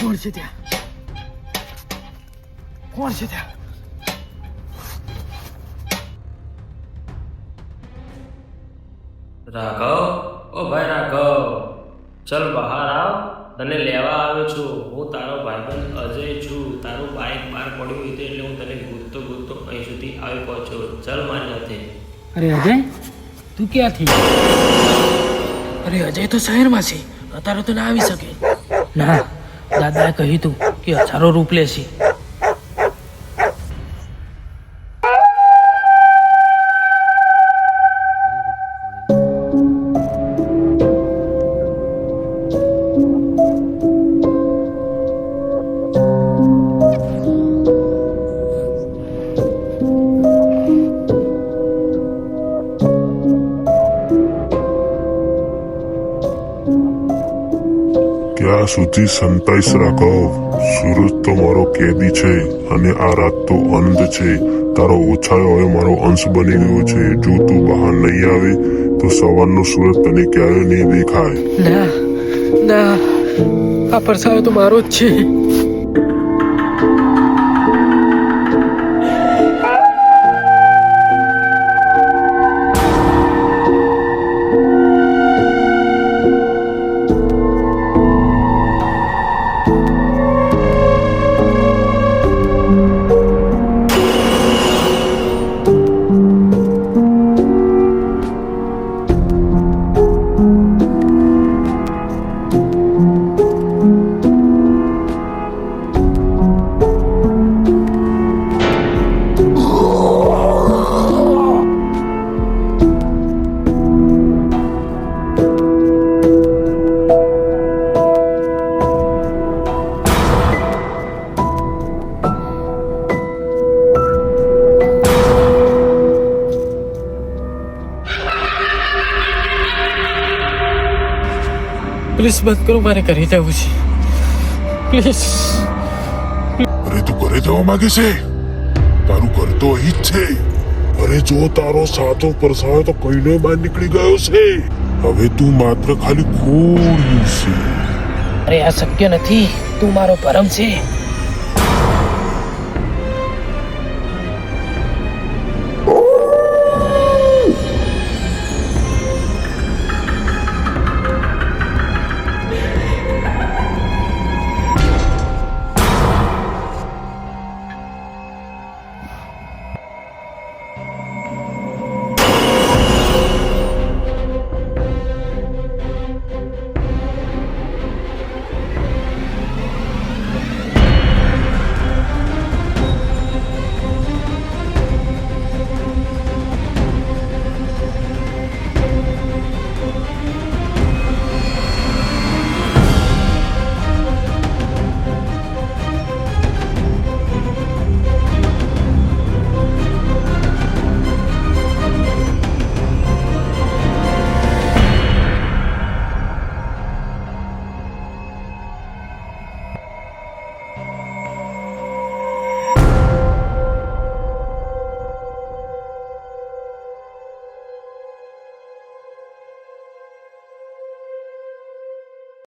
કોણ છે ત્યાં? કોણ છે ત્યાં? રાઘવ, ઓ ભાઈ રાઘવ, ચલ બહાર આવ, તને લેવા આવ્યો છું. હું તારો ભાઈબંધ અજય છું. તારું બાઇક બહાર પડ્યું હતું એટલે હું તને ગૂંથતો અહીં સુધી આવી પહોંચ્યો. ચલ મારી સાથે. અરે અજય, તું ક્યાંથી? અરે અજય તો શહેરમાં છે, અત્યારે તો ના આવી શકે. ના, દાદાએ કહ્યું તું કે હજારો રૂપ લેશે. ક્યાં સુધી સંતાઈશ રાઘવ? સૂરજ તો મારો કેદી છે અને આ રાત તો અનંત છે. તારો ઓછાયો હવે મારો અંશ બની ગયો છે. જો તું બહાર નહીં આવે તો સવારનો સૂરજ તને ક્યારે નહીં દેખાય. ના ના, આ પરસાયો તો મારો જ છે. પ્લીઝ બંધ કરો, મારે ઘરે જવું છે. પ્લીઝ. અરે તું ઘરે જવા માંગે છે? તારું ઘર તો અહીં જ છે. અરે જો તારો સાચો પરસાયો તો કઈને બહાર નીકળી ગયો છે. હવે તું માત્ર ખાલી ખોડ્યું છે. અરે આ શક્ય નથી, તું મારો પરમ છે.